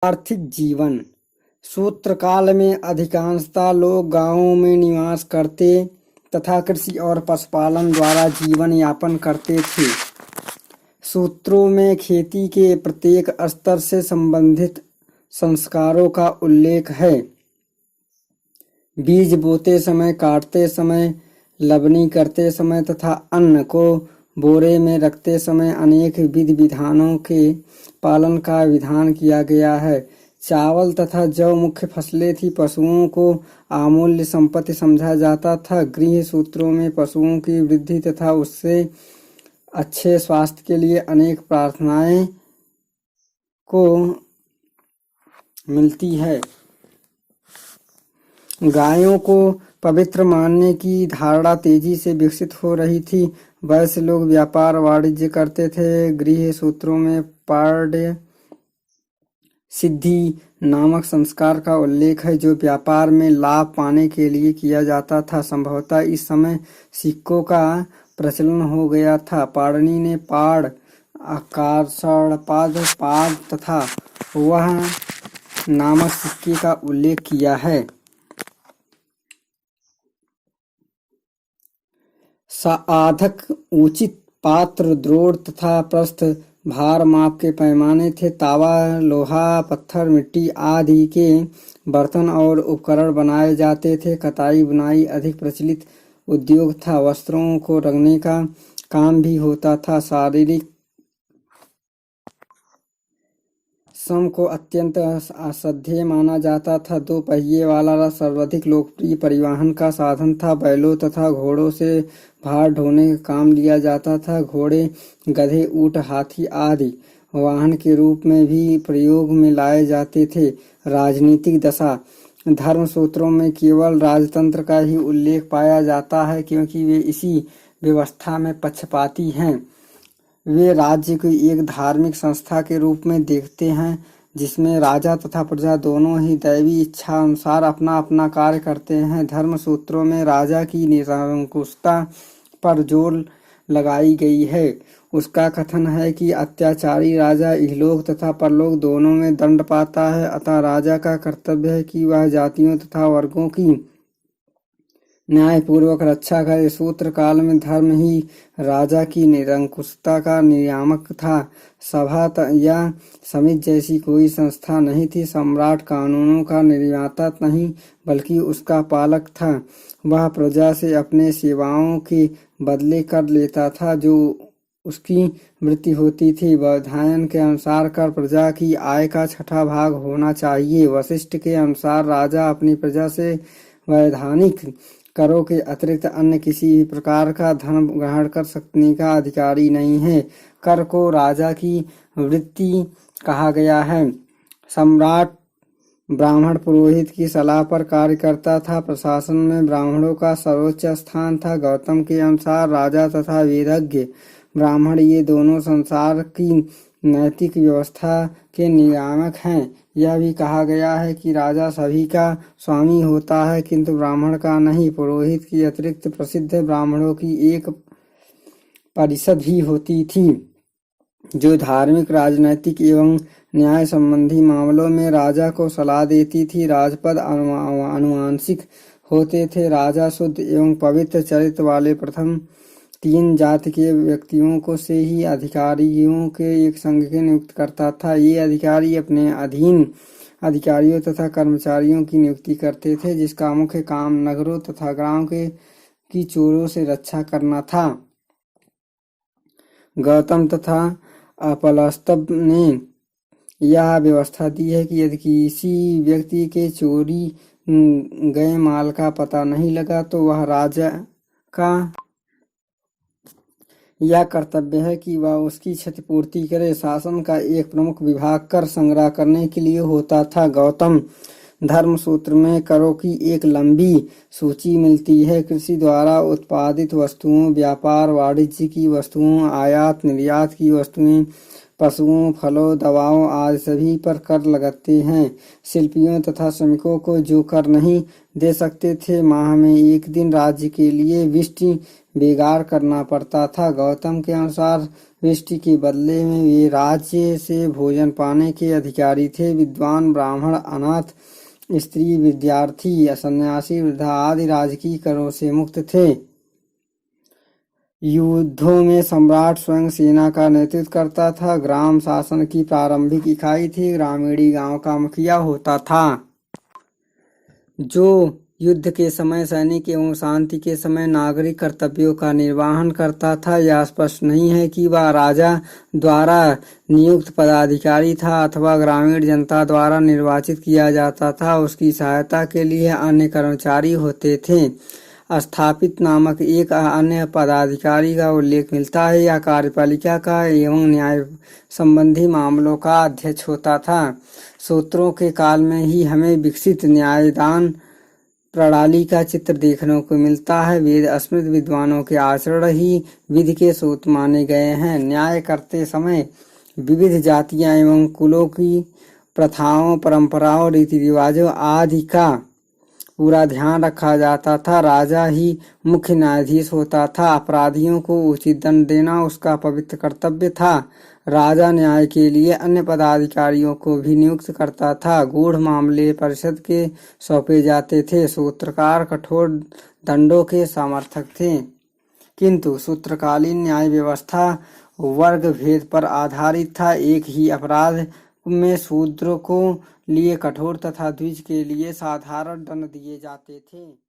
आर्थिक जीवन। सूत्रकाल में अधिकांशतः लोग गांवों में निवास करते तथा कृषि और पशुपालन द्वारा जीवन यापन करते थे। सूत्रों में खेती के प्रत्येक स्तर से संबंधित संस्कारों का उल्लेख है। बीज बोते समय, काटते समय, लवनी करते समय तथा अन्न को बोरे में रखते समय अनेक विधि विधानों के पालन का विधान किया गया है। चावल तथा जौ मुख्य फसलें थी। पशुओं को अमूल्य संपत्ति समझा जाता था। गृह सूत्रों में पशुओं की वृद्धि तथा उससे अच्छे स्वास्थ्य के लिए अनेक प्रार्थनाएं को मिलती है। गायों को पवित्र मानने की धारणा तेजी से विकसित हो रही थी। वैश्य लोग व्यापार वाणिज्य करते थे। गृह सूत्रों में पाड्य सिद्धि नामक संस्कार का उल्लेख है, जो व्यापार में लाभ पाने के लिए किया जाता था। संभवतः इस समय सिक्कों का प्रचलन हो गया था। पाणिनि ने पाड़, आकाशपाद, पाद तथा वह नामक सिक्के का उल्लेख किया है। साधक उचित पात्र, द्रोण तथा प्रस्थ भार माप के पैमाने थे। तावा, लोहा, पत्थर, मिट्टी आदि के बर्तन और उपकरण बनाए जाते थे। कताई बुनाई अधिक प्रचलित उद्योग था। वस्त्रों को रंगने का काम भी होता था। शारीरिक श्रम को अत्यंत असाध्य माना जाता था। 2 पहिए वाला सर्वाधिक लोकप्रिय परिवहन का साधन था। बैलों तथा घोड़ों से भार ढोने का काम लिया जाता था। घोड़े, गधे, ऊंट, हाथी आदि वाहन के रूप में भी प्रयोग में लाए जाते थे। राजनीतिक दशा। धर्म सूत्रों में केवल राजतंत्र का ही उल्लेख पाया जाता है, क्योंकि वे इसी व्यवस्था में पक्षपाती हैं। वे राज्य को एक धार्मिक संस्था के रूप में देखते हैं, जिसमें राजा तथा प्रजा दोनों ही दैवी इच्छा अनुसार अपना अपना कार्य करते हैं। धर्म सूत्रों में राजा की निरंकुशता पर जोर लगाई गई है। उसका कथन है कि अत्याचारी राजा इहलोक तथा परलोक दोनों में दंड पाता है, अतः राजा का कर्तव्य है कि वह जातियों तथा वर्गों की न्यायपूर्वक रक्षा करे। सूत्र काल में धर्म ही राजा की निरंकुशता का नियामक था। सभा या समिति जैसी कोई संस्था नहीं थी। सम्राट कानूनों का निर्माता नहीं, बल्कि उसका पालक था। वह प्रजा से अपने सेवाओं के बदले कर लेता था, जो उसकी वृत्ति होती थी। बौधायन के अनुसार कर प्रजा की आय का 6वां भाग होना चाहिए। वशिष्ठ के अनुसार राजा अपनी प्रजा से वैधानिक करों के अतिरिक्त अन्य किसी भी प्रकार का धन ग्रहण कर सकने का अधिकारी नहीं है। कर को राजा की वृत्ति कहा गया है। सम्राट ब्राह्मण पुरोहित की सलाह पर कार्य करता था। प्रशासन में ब्राह्मणों का सर्वोच्च स्थान था। गौतम के अनुसार राजा तथा वेदज्ञ ब्राह्मण ये दोनों संसार की नैतिक व्यवस्था के नियामक हैं। यह भी कहा गया है कि राजा सभी का स्वामी होता है, किंतु ब्राह्मण का नहीं। पुरोहित की अतिरिक्त प्रसिद्ध ब्राह्मणों की एक परिषद भी होती थी, जो धार्मिक, राजनैतिक एवं न्याय संबंधी मामलों में राजा को सलाह देती थी। राजपद आनुवंशिक होते थे। राजा शुद्ध एवं पवित्र चरित्र वाले प्रथम 3 जाति के व्यक्तियों को से ही अधिकारियों के एक संघ के नियुक्त करता था। ये अधिकारी अपने अधीन अधिकारियों तथा कर्मचारियों की नियुक्ति करते थे, जिसका मुख्य काम नगरों तथा गांव की चोरों से रक्षा करना था। गौतम तथा अपलस्तभ ने यह व्यवस्था दी है कि यदि किसी व्यक्ति के चोरी गए माल का पता नहीं लगा, तो वह राजा का यह कर्तव्य है कि वह उसकी क्षतिपूर्ति करे। शासन का एक प्रमुख विभाग कर संग्रह करने के लिए होता था। गौतम धर्म सूत्र में करों की एक लंबी सूची मिलती है। कृषि द्वारा उत्पादित वस्तुओं, व्यापार वाणिज्य की वस्तुओं, आयात निर्यात की वस्तुएं, पशुओं, फलों, दवाओं आदि सभी पर कर लगाते हैं। शिल्पियों तथा श्रमिकों को जो कर नहीं दे सकते थे, माह में एक दिन राज्य के लिए विष्टि बेगार करना पड़ता था। गौतम के अनुसार विष्टि के बदले में वे राज्य से भोजन पाने के अधिकारी थे। विद्वान, ब्राह्मण, अनाथ, स्त्री, विद्यार्थी, सन्यासी, वृद्धा आदि राजकीय करों से मुक्त थे। युद्धों में सम्राट स्वयं सेना का नेतृत्व करता था। ग्राम शासन की प्रारंभिक इकाई थी। ग्रामीणी गांव का मुखिया होता था, जो युद्ध के समय सैनिक एवं शांति के समय नागरिक कर्तव्यों का निर्वहन करता था। यह स्पष्ट नहीं है कि वह राजा द्वारा नियुक्त पदाधिकारी था अथवा ग्रामीण जनता द्वारा निर्वाचित किया जाता था। उसकी सहायता के लिए अन्य कर्मचारी होते थे। स्थापित नामक एक अन्य पदाधिकारी का उल्लेख मिलता है। यह कार्यपालिका का एवं न्याय संबंधी मामलों का अध्यक्ष होता था। सूत्रों के काल में ही हमें विकसित न्यायदान प्रणाली का चित्र देखने को मिलता है। वेद स्मृत विद्वानों के आचरण ही विधि के स्रोत माने गए हैं। न्याय करते समय विविध जातियां एवं कुलों की प्रथाओं, परंपराओं, रीति रिवाजों आदि का पूरा ध्यान रखा जाता था। राजा ही मुख्य न्यायाधीश होता था। अपराधियों को उचित दंड देना उसका पवित्र कर्तव्य था। राजा न्याय के लिए अन्य पदाधिकारियों को भी नियुक्त करता था। गूढ़ मामले परिषद के सौंपे जाते थे। सूत्रकार कठोर दंडों के समर्थक थे, किंतु सूत्रकालीन न्याय व्यवस्था वर्ग भेद पर आधारित था। एक ही अपराध में शूद्र को लिए कठोर तथा द्विज के लिए साधारण दंड दिए जाते थे।